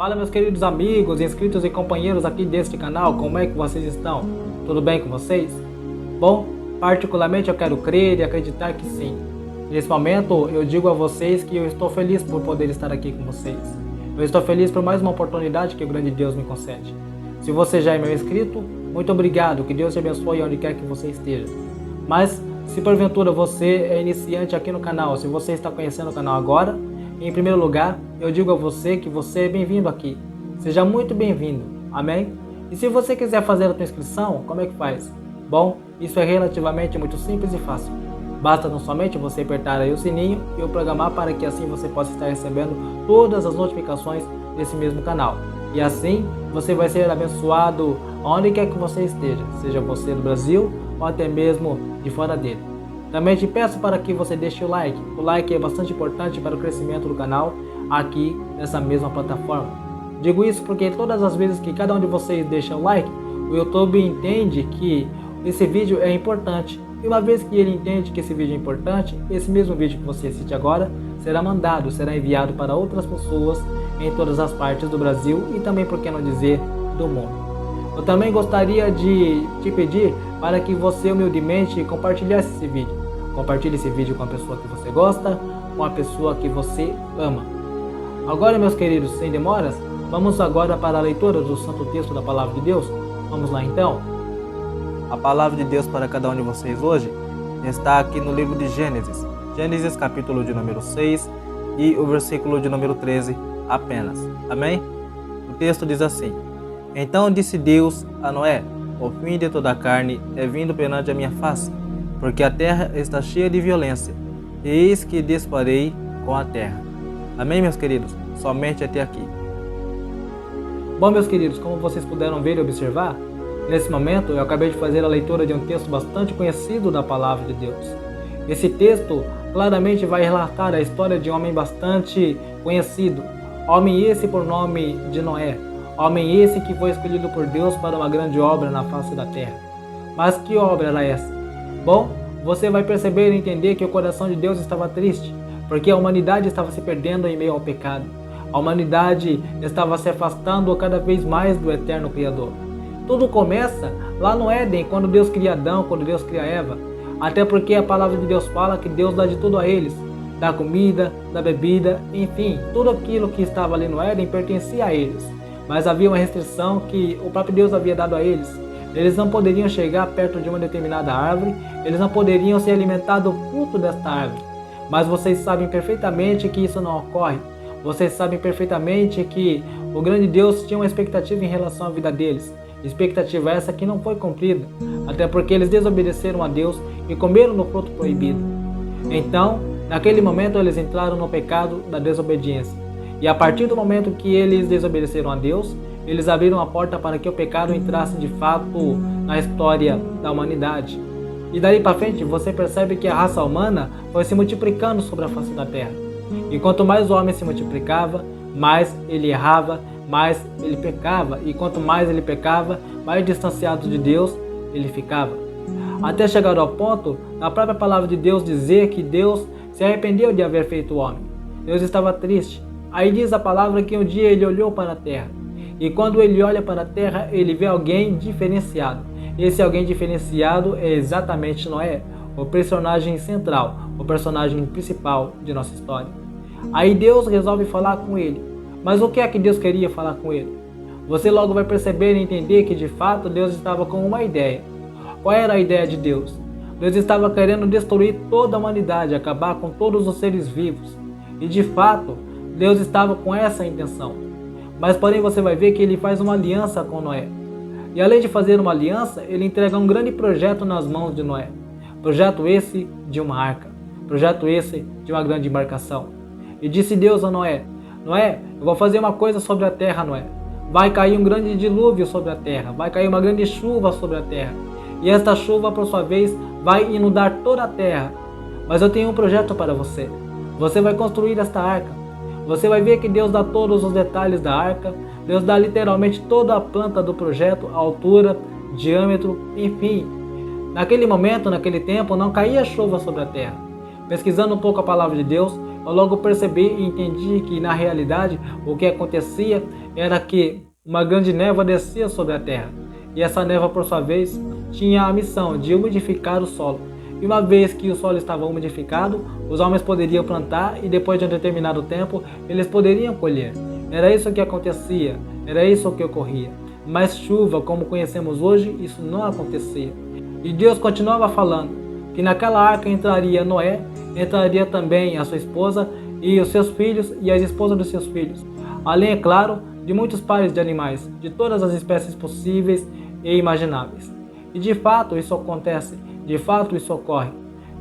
Fala, meus queridos amigos, inscritos e companheiros aqui deste canal, como é que vocês estão? Tudo bem com vocês? Bom, particularmente eu quero crer e acreditar que sim. Nesse momento eu digo a vocês que eu estou feliz por poder estar aqui com vocês. Eu estou feliz por mais uma oportunidade que o grande Deus me concede. Se você já é meu inscrito, muito obrigado, que Deus te abençoe onde quer que você esteja. Mas, se porventura você é iniciante aqui no canal, se você está conhecendo o canal agora, em primeiro lugar, eu digo a você que você é bem-vindo aqui. Seja muito bem-vindo. Amém? E se você quiser fazer a sua inscrição, como é que faz? Bom, isso é relativamente muito simples e fácil. Basta não somente você apertar aí o sininho e o programar para que assim você possa estar recebendo todas as notificações desse mesmo canal. E assim você vai ser abençoado onde quer que você esteja, seja você do Brasil ou até mesmo de fora dele. Também te peço para que você deixe o like. O like é bastante importante para o crescimento do canal aqui nessa mesma plataforma. Digo isso porque todas as vezes que cada um de vocês deixa o like, o YouTube entende que esse vídeo é importante. E uma vez que ele entende que esse vídeo é importante, esse mesmo vídeo que você assiste agora será mandado, será enviado para outras pessoas em todas as partes do Brasil e também, por que não dizer, do mundo. Eu também gostaria de te pedir para que você humildemente compartilhasse esse vídeo. Compartilhe esse vídeo com a pessoa que você gosta, com a pessoa que você ama. Agora, meus queridos, sem demoras, vamos agora para a leitura do Santo Texto da Palavra de Deus. Vamos lá então? A Palavra de Deus para cada um de vocês hoje está aqui no livro de Gênesis. Gênesis capítulo de número 6 e o versículo de número 13 apenas. Amém? O texto diz assim: Então disse Deus a Noé: O fim de toda a carne é vindo perante a minha face, porque a terra está cheia de violência, e eis que disparei com a terra. Amém, meus queridos? Somente até aqui. Bom, meus queridos, como vocês puderam ver e observar, nesse momento eu acabei de fazer a leitura de um texto bastante conhecido da Palavra de Deus. Esse texto claramente vai relatar a história de um homem bastante conhecido, homem esse por nome de Noé, homem esse que foi escolhido por Deus para uma grande obra na face da terra. Mas que obra era essa? Bom, você vai perceber e entender que o coração de Deus estava triste, porque a humanidade estava se perdendo em meio ao pecado. A humanidade estava se afastando cada vez mais do eterno Criador. Tudo começa lá no Éden, quando Deus cria Adão, quando Deus cria Eva. Até porque a palavra de Deus fala que Deus dá de tudo a eles. Da comida, da bebida, enfim, tudo aquilo que estava ali no Éden pertencia a eles. Mas havia uma restrição que o próprio Deus havia dado a eles. Eles não poderiam chegar perto de uma determinada árvore, eles não poderiam se alimentar do fruto desta árvore. Mas vocês sabem perfeitamente que isso não ocorre. Vocês sabem perfeitamente que o grande Deus tinha uma expectativa em relação à vida deles. Expectativa essa que não foi cumprida, até porque eles desobedeceram a Deus e comeram no fruto proibido. Então, naquele momento eles entraram no pecado da desobediência. E a partir do momento que eles desobedeceram a Deus, eles abriram a porta para que o pecado entrasse de fato na história da humanidade. E daí para frente você percebe que a raça humana foi se multiplicando sobre a face da terra. E quanto mais o homem se multiplicava, mais ele errava, mais ele pecava. E quanto mais ele pecava, mais distanciado de Deus ele ficava. Até chegar ao ponto, na própria palavra de Deus dizer que Deus se arrependeu de haver feito o homem. Deus estava triste. Aí diz a palavra que um dia ele olhou para a terra. E quando ele olha para a terra, ele vê alguém diferenciado. Esse alguém diferenciado é exatamente Noé, o personagem central, o personagem principal de nossa história. Aí Deus resolve falar com ele. Mas o que é que Deus queria falar com ele? Você logo vai perceber e entender que de fato Deus estava com uma ideia. Qual era a ideia de Deus? Deus estava querendo destruir toda a humanidade, acabar com todos os seres vivos. E de fato, Deus estava com essa intenção. Mas porém você vai ver que ele faz uma aliança com Noé. E além de fazer uma aliança, ele entrega um grande projeto nas mãos de Noé. Projeto esse de uma arca. Projeto esse de uma grande embarcação. E disse Deus a Noé: Noé, eu vou fazer uma coisa sobre a terra, Noé. Vai cair um grande dilúvio sobre a terra. Vai cair uma grande chuva sobre a terra. E esta chuva, por sua vez, vai inundar toda a terra. Mas eu tenho um projeto para você. Você vai construir esta arca. Você vai ver que Deus dá todos os detalhes da arca, Deus dá literalmente toda a planta do projeto, a altura, diâmetro, enfim. Naquele momento, naquele tempo, não caía chuva sobre a terra. Pesquisando um pouco a palavra de Deus, eu logo percebi e entendi que na realidade o que acontecia era que uma grande névoa descia sobre a terra, e essa névoa por sua vez tinha a missão de umidificar o solo. E uma vez que o solo estava umidificado, os homens poderiam plantar e depois de um determinado tempo eles poderiam colher. Era isso que acontecia, era isso que ocorria. Mas chuva, como conhecemos hoje, isso não acontecia. E Deus continuava falando que naquela arca entraria Noé, entraria também a sua esposa e os seus filhos e as esposas dos seus filhos. Além, é claro, de muitos pares de animais, de todas as espécies possíveis e imagináveis. E de fato isso acontece, de fato isso ocorre.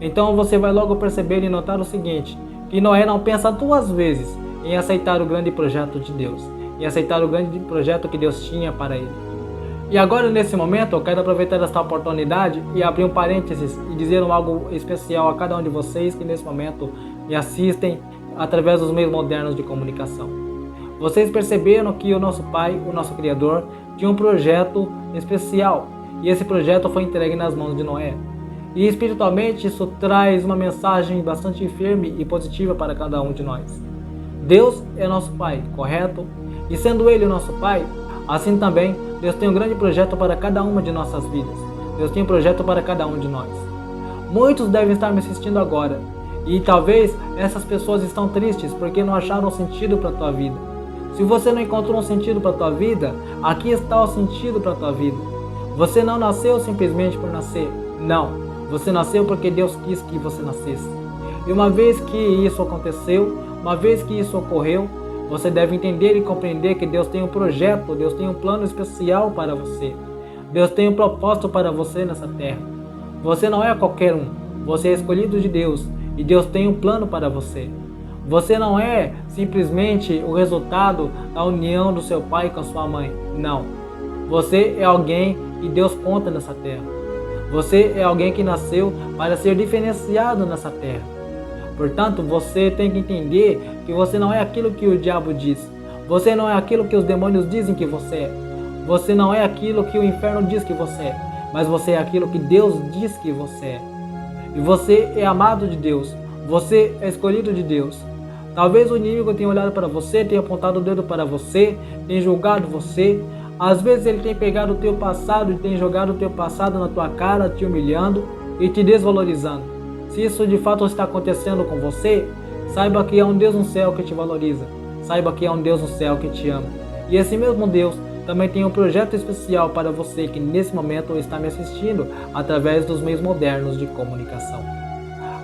Então você vai logo perceber e notar o seguinte, que Noé não pensa duas vezes em aceitar o grande projeto de Deus, em aceitar o grande projeto que Deus tinha para ele. E agora nesse momento eu quero aproveitar esta oportunidade e abrir um parênteses e dizer algo especial a cada um de vocês que nesse momento me assistem através dos meios modernos de comunicação. Vocês perceberam que o nosso Pai, o nosso Criador, tinha um projeto especial e esse projeto foi entregue nas mãos de Noé. E espiritualmente isso traz uma mensagem bastante firme e positiva para cada um de nós. Deus é nosso Pai, correto? E sendo Ele o nosso Pai, assim também Deus tem um grande projeto para cada uma de nossas vidas. Deus tem um projeto para cada um de nós. Muitos devem estar me assistindo agora e talvez essas pessoas estão tristes porque não acharam sentido para a tua vida. Se você não encontrou um sentido para a tua vida, aqui está o sentido para a tua vida. Você não nasceu simplesmente por nascer. Não, você nasceu porque Deus quis que você nascesse. E uma vez que isso aconteceu, uma vez que isso ocorreu, você deve entender e compreender que Deus tem um projeto, Deus tem um plano especial para você. Deus tem um propósito para você nessa terra. Você não é qualquer um, você é escolhido de Deus e Deus tem um plano para você. Você não é simplesmente o resultado da união do seu pai com a sua mãe. Não. Você é alguém que Deus conta nessa terra. Você é alguém que nasceu para ser diferenciado nessa terra. Portanto, você tem que entender que você não é aquilo que o diabo diz. Você não é aquilo que os demônios dizem que você é. Você não é aquilo que o inferno diz que você é. Mas você é aquilo que Deus diz que você é. E você é amado de Deus. Você é escolhido de Deus. Talvez o inimigo tenha olhado para você, tenha apontado o dedo para você, tenha julgado você. Às vezes ele tem pegado o teu passado e tem jogado o teu passado na tua cara, te humilhando e te desvalorizando. Se isso de fato está acontecendo com você, saiba que há um Deus no céu que te valoriza. Saiba que há um Deus no céu que te ama. E esse mesmo Deus também tem um projeto especial para você que nesse momento está me assistindo através dos meios modernos de comunicação.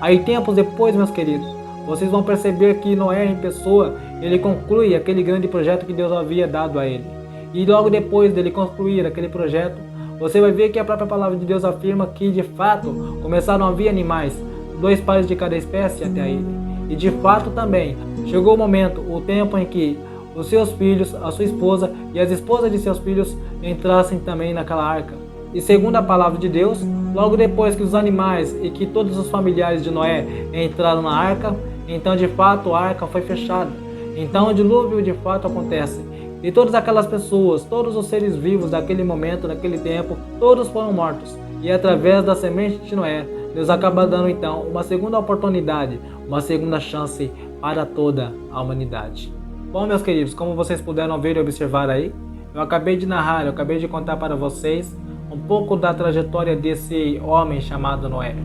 Aí tempos depois, meus queridos, vocês vão perceber que Noé em pessoa, ele conclui aquele grande projeto que Deus havia dado a ele. E logo depois dele concluir aquele projeto, você vai ver que a própria palavra de Deus afirma que de fato começaram a vir animais, 2 pares de cada espécie até ele. E de fato também chegou o momento, o tempo em que os seus filhos, a sua esposa e as esposas de seus filhos entrassem também naquela arca. E segundo a palavra de Deus, logo depois que os animais e que todos os familiares de Noé entraram na arca, então de fato a arca foi fechada. Então o dilúvio de fato acontece. E todas aquelas pessoas, todos os seres vivos daquele momento, daquele tempo, todos foram mortos. E através da semente de Noé, Deus acaba dando então uma segunda oportunidade, uma segunda chance para toda a humanidade. Bom, meus queridos, como vocês puderam ver e observar aí, eu acabei de narrar, eu acabei de contar para vocês um pouco da trajetória desse homem chamado Noé.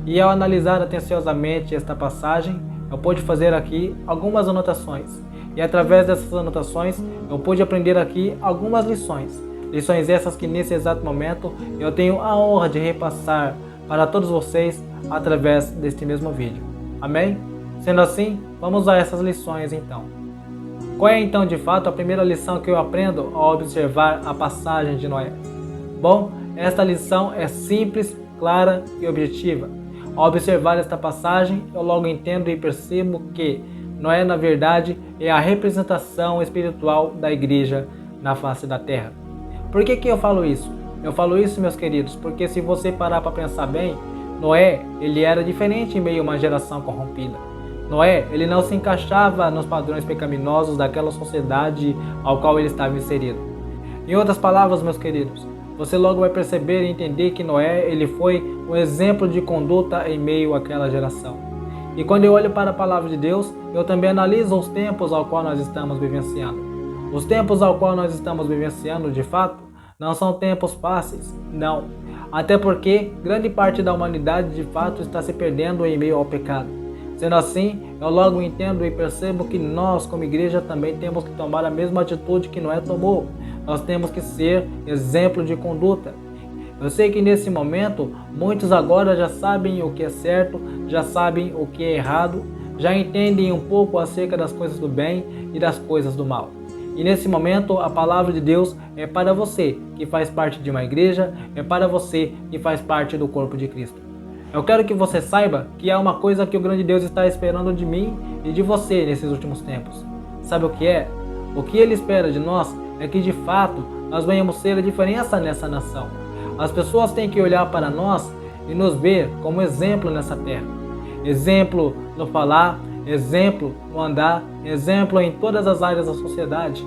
E ao analisar atenciosamente esta passagem, eu pude fazer aqui algumas anotações. E através dessas anotações, eu pude aprender aqui algumas lições. Lições essas que nesse exato momento eu tenho a honra de repassar para todos vocês através deste mesmo vídeo. Amém? Sendo assim, vamos a essas lições então. Qual é então de fato a primeira lição que eu aprendo ao observar a passagem de Noé? Bom, esta lição é simples, clara e objetiva. Ao observar esta passagem, eu logo entendo e percebo que Noé, na verdade, é a representação espiritual da igreja na face da terra. Por que eu falo isso? Eu falo isso, meus queridos, porque se você parar para pensar bem, Noé, ele era diferente em meio a uma geração corrompida. Noé, ele não se encaixava nos padrões pecaminosos daquela sociedade ao qual ele estava inserido. Em outras palavras, meus queridos, você logo vai perceber e entender que Noé, ele foi um exemplo de conduta em meio àquela geração. E quando eu olho para a palavra de Deus, eu também analiso os tempos ao qual nós estamos vivenciando. Os tempos ao qual nós estamos vivenciando, de fato, não são tempos fáceis, não. Até porque grande parte da humanidade, de fato, está se perdendo em meio ao pecado. Sendo assim, eu logo entendo e percebo que nós, como igreja, também temos que tomar a mesma atitude que Noé tomou. Nós temos que ser exemplo de conduta. Eu sei que nesse momento, muitos agora já sabem o que é certo, já sabem o que é errado, já entendem um pouco acerca das coisas do bem e das coisas do mal. E nesse momento, a palavra de Deus é para você que faz parte de uma igreja, é para você que faz parte do corpo de Cristo. Eu quero que você saiba que há uma coisa que o grande Deus está esperando de mim e de você nesses últimos tempos. Sabe o que é? O que Ele espera de nós é que de fato nós venhamos ser a diferença nessa nação. As pessoas têm que olhar para nós e nos ver como exemplo nessa terra. Exemplo no falar, exemplo no andar, exemplo em todas as áreas da sociedade.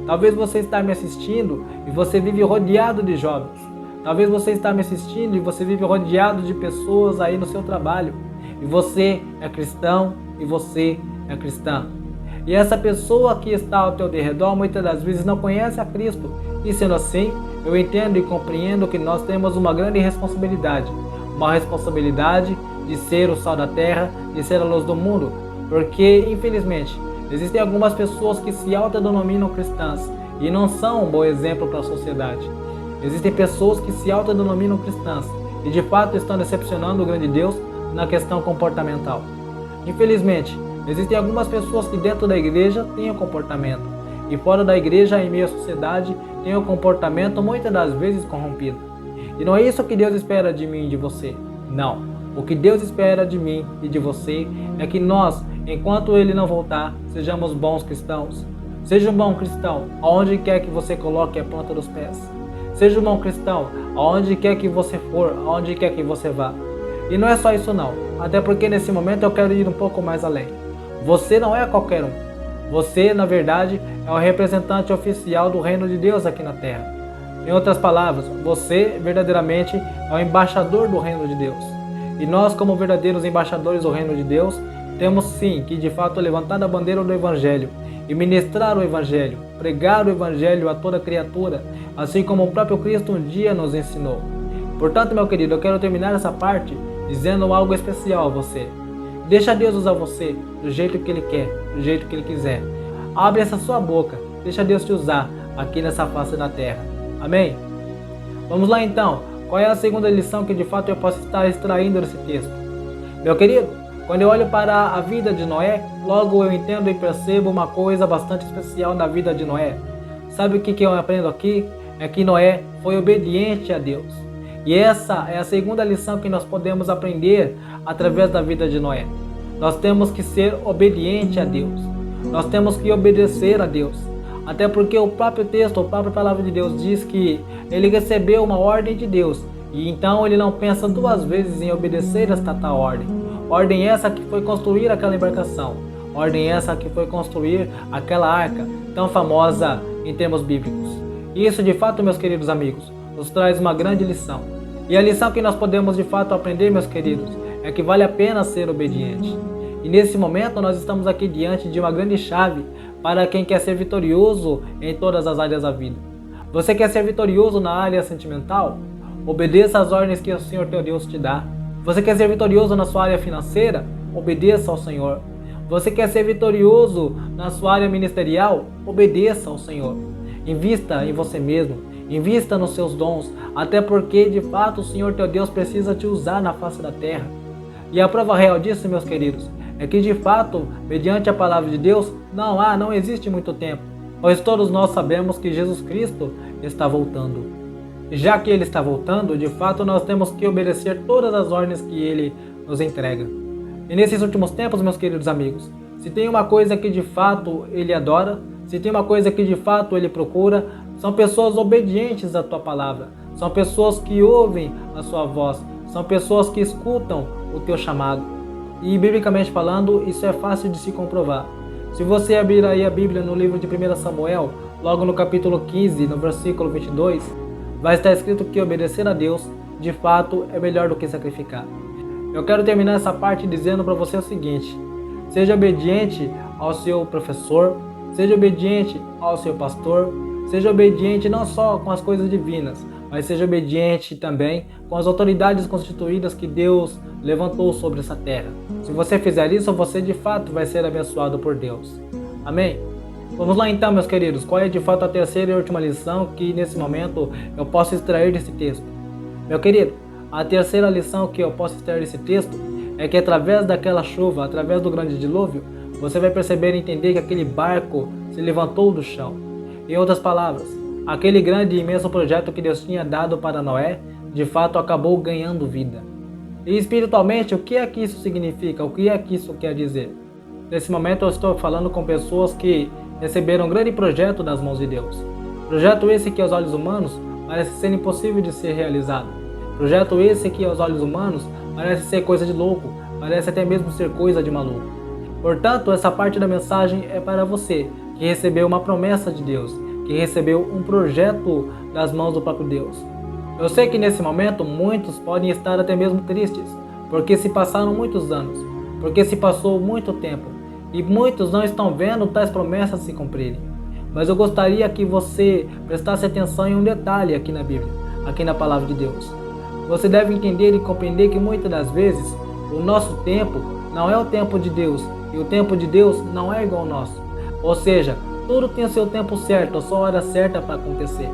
Talvez você está me assistindo e você vive rodeado de jovens. Talvez você está me assistindo e você vive rodeado de pessoas aí no seu trabalho. E você é cristão e você é cristã. E essa pessoa que está ao teu redor muitas das vezes não conhece a Cristo. E sendo assim, eu entendo e compreendo que nós temos uma grande responsabilidade. Uma responsabilidade de ser o sal da terra, de ser a luz do mundo. Porque, infelizmente, existem algumas pessoas que se autodenominam cristãs e não são um bom exemplo para a sociedade. Existem pessoas que se autodenominam cristãs e de fato estão decepcionando o grande Deus na questão comportamental. Infelizmente, existem algumas pessoas que dentro da igreja têm o comportamento e fora da igreja, em meio à sociedade, têm o comportamento muitas das vezes corrompido. E não é isso que Deus espera de mim e de você. Não. O que Deus espera de mim e de você é que nós, enquanto Ele não voltar, sejamos bons cristãos. Seja um bom cristão, aonde quer que você coloque a planta dos pés. Seja um bom cristão, aonde quer que você for, aonde quer que você vá. E não é só isso não, até porque nesse momento eu quero ir um pouco mais além. Você não é qualquer um. Você, na verdade, é o representante oficial do reino de Deus aqui na terra. Em outras palavras, você verdadeiramente é o embaixador do reino de Deus. E nós, como verdadeiros embaixadores do reino de Deus, temos sim que de fato levantar a bandeira do Evangelho e ministrar o Evangelho, pregar o Evangelho a toda criatura, assim como o próprio Cristo um dia nos ensinou. Portanto, meu querido, eu quero terminar essa parte dizendo algo especial a você. Deixa Deus usar você do jeito que Ele quer, do jeito que Ele quiser. Abre essa sua boca, deixa Deus te usar aqui nessa face da terra. Amém? Vamos lá então, qual é a segunda lição que de fato eu posso estar extraindo desse texto? Meu querido, quando eu olho para a vida de Noé, logo eu entendo e percebo uma coisa bastante especial na vida de Noé. Sabe o que eu aprendo aqui? É que Noé foi obediente a Deus. E essa é a segunda lição que nós podemos aprender através da vida de Noé. Nós temos que ser obediente a Deus. Nós temos que obedecer a Deus. Até porque o próprio texto, a própria palavra de Deus diz que ele recebeu uma ordem de Deus. E então ele não pensa duas vezes em obedecer esta tal ordem. Ordem essa que foi construir aquela embarcação. Ordem essa que foi construir aquela arca tão famosa em termos bíblicos. E isso de fato, meus queridos amigos, nos traz uma grande lição. E a lição que nós podemos de fato aprender, meus queridos, é que vale a pena ser obediente. E nesse momento nós estamos aqui diante de uma grande chave para quem quer ser vitorioso em todas as áreas da vida. Você quer ser vitorioso na área sentimental? Obedeça às ordens que o Senhor teu Deus te dá. Você quer ser vitorioso na sua área financeira? Obedeça ao Senhor. Você quer ser vitorioso na sua área ministerial? Obedeça ao Senhor. Invista em você mesmo. Invista nos seus dons. Até porque, de fato, o Senhor teu Deus precisa te usar na face da terra. E a prova real disso, meus queridos, é que, de fato, mediante a palavra de Deus, não existe muito tempo. Pois todos nós sabemos que Jesus Cristo está voltando. E já que Ele está voltando, de fato, nós temos que obedecer todas as ordens que Ele nos entrega. E nesses últimos tempos, meus queridos amigos, se tem uma coisa que de fato Ele adora, se tem uma coisa que de fato Ele procura, são pessoas obedientes à tua palavra, são pessoas que ouvem a sua voz, são pessoas que escutam o teu chamado. E biblicamente falando, isso é fácil de se comprovar. Se você abrir aí a Bíblia no livro de 1 Samuel, logo no capítulo 15, no versículo 22, vai estar escrito que obedecer a Deus, de fato, é melhor do que sacrificar. Eu quero terminar essa parte dizendo para você o seguinte: seja obediente ao seu professor, seja obediente ao seu pastor, seja obediente não só com as coisas divinas, mas seja obediente também com as autoridades constituídas que Deus levantou sobre essa terra. Se você fizer isso, você de fato vai ser abençoado por Deus. Amém? Vamos lá então, meus queridos. Qual é de fato a terceira e última lição que nesse momento eu posso extrair desse texto? Meu querido, a terceira lição que eu posso extrair desse texto é que através daquela chuva, através do grande dilúvio, você vai perceber e entender que aquele barco se levantou do chão. Em outras palavras, aquele grande e imenso projeto que Deus tinha dado para Noé, de fato acabou ganhando vida. E espiritualmente, o que é que isso significa? O que é que isso quer dizer? Nesse momento eu estou falando com pessoas que receberam um grande projeto das mãos de Deus. Projeto esse que aos olhos humanos parece ser impossível de ser realizado. Projeto esse que aos olhos humanos parece ser coisa de louco, parece até mesmo ser coisa de maluco. Portanto, essa parte da mensagem é para você, que recebeu uma promessa de Deus, que recebeu um projeto das mãos do próprio Deus. Eu sei que nesse momento muitos podem estar até mesmo tristes, porque se passaram muitos anos, porque se passou muito tempo, e muitos não estão vendo tais promessas se cumprirem. Mas eu gostaria que você prestasse atenção em um detalhe aqui na Bíblia, aqui na Palavra de Deus. Você deve entender e compreender que muitas das vezes o nosso tempo não é o tempo de Deus, e o tempo de Deus não é igual ao nosso. Ou seja, tudo tem o seu tempo certo, a sua hora certa para acontecer.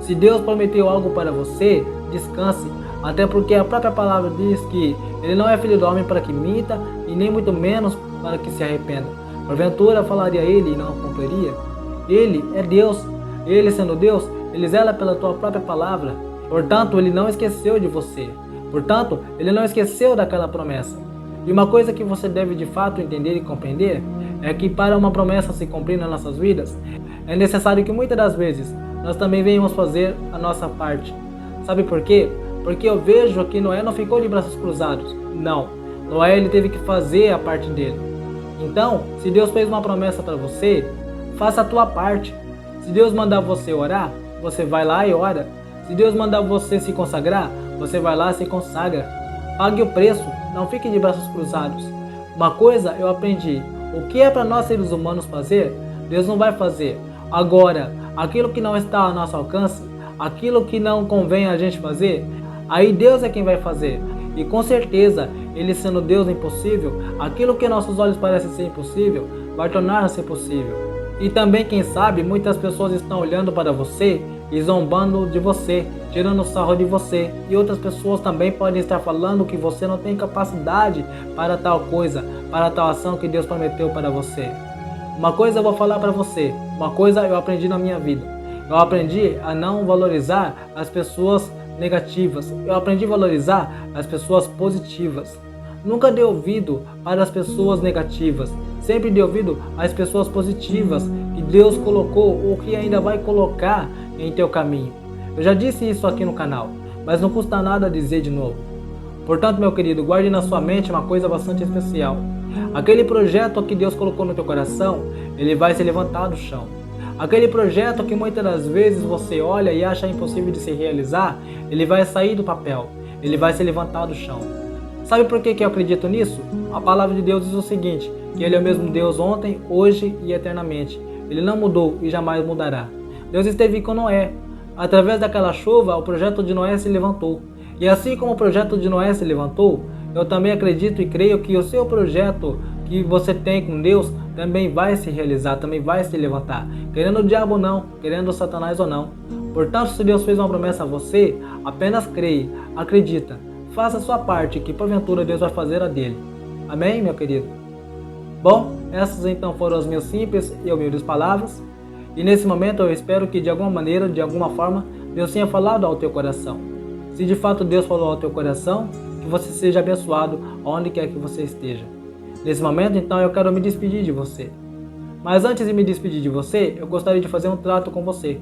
Se Deus prometeu algo para você, descanse, até porque a própria palavra diz que Ele não é filho do homem para que minta, e nem muito menos para que se arrependa. Porventura falaria Ele e não cumpriria? Ele é Deus, Ele sendo Deus, Ele zela pela tua própria palavra. Portanto, Ele não esqueceu de você. Portanto, Ele não esqueceu daquela promessa. E uma coisa que você deve de fato entender e compreender é que para uma promessa se cumprir nas nossas vidas, é necessário que muitas das vezes nós também venhamos fazer a nossa parte. Sabe por quê? Porque eu vejo que Noé não ficou de braços cruzados. Não. Noé ele teve que fazer a parte dele. Então, se Deus fez uma promessa para você, faça a tua parte. Se Deus mandar você orar, você vai lá e ora. Se Deus mandar você se consagrar, você vai lá e se consagra. Pague o preço, não fique de braços cruzados. Uma coisa eu aprendi, o que é para nós seres humanos fazer, Deus não vai fazer. Agora, aquilo que não está ao nosso alcance, aquilo que não convém a gente fazer, aí Deus é quem vai fazer. E com certeza, Ele sendo Deus impossível, aquilo que nossos olhos parecem ser impossível, vai tornar-se possível. E também, quem sabe, muitas pessoas estão olhando para você e zombando de você, tirando sarro de você. E outras pessoas também podem estar falando que você não tem capacidade para tal coisa, para tal ação que Deus prometeu para você. Uma coisa eu vou falar para você, uma coisa eu aprendi na minha vida. Eu aprendi a não valorizar as pessoas negativas. Eu aprendi a valorizar as pessoas positivas. Nunca dê ouvido para as pessoas negativas. Sempre dê ouvido às pessoas positivas que Deus colocou ou que ainda vai colocar em teu caminho. Eu já disse isso aqui no canal, mas não custa nada dizer de novo. Portanto, meu querido, guarde na sua mente uma coisa bastante especial. Aquele projeto que Deus colocou no teu coração, ele vai se levantar do chão. Aquele projeto que muitas das vezes você olha e acha impossível de se realizar, ele vai sair do papel, ele vai se levantar do chão. Sabe por que eu acredito nisso? A palavra de Deus diz o seguinte, que Ele é o mesmo Deus ontem, hoje e eternamente. Ele não mudou e jamais mudará. Deus esteve com Noé. Através daquela chuva, o projeto de Noé se levantou. E assim como o projeto de Noé se levantou, eu também acredito e creio que o seu projeto que você tem com Deus também vai se realizar, também vai se levantar. Querendo o diabo ou não, querendo o Satanás ou não. Portanto, se Deus fez uma promessa a você, apenas creia, acredita. Faça a sua parte, que porventura Deus vai fazer a dele. Amém, meu querido? Bom, essas então foram as minhas simples e humildes palavras. E nesse momento eu espero que de alguma maneira, de alguma forma, Deus tenha falado ao teu coração. Se de fato Deus falou ao teu coração, que você seja abençoado onde quer que você esteja. Nesse momento então eu quero me despedir de você. Mas antes de me despedir de você, eu gostaria de fazer um trato com você.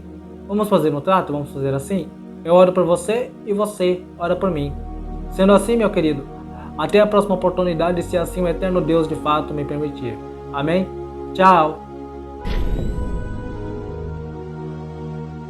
Vamos fazer um trato? Vamos fazer assim? Eu oro por você e você ora por mim. Sendo assim, meu querido, até a próxima oportunidade, se assim o eterno Deus de fato me permitir. Amém? Tchau!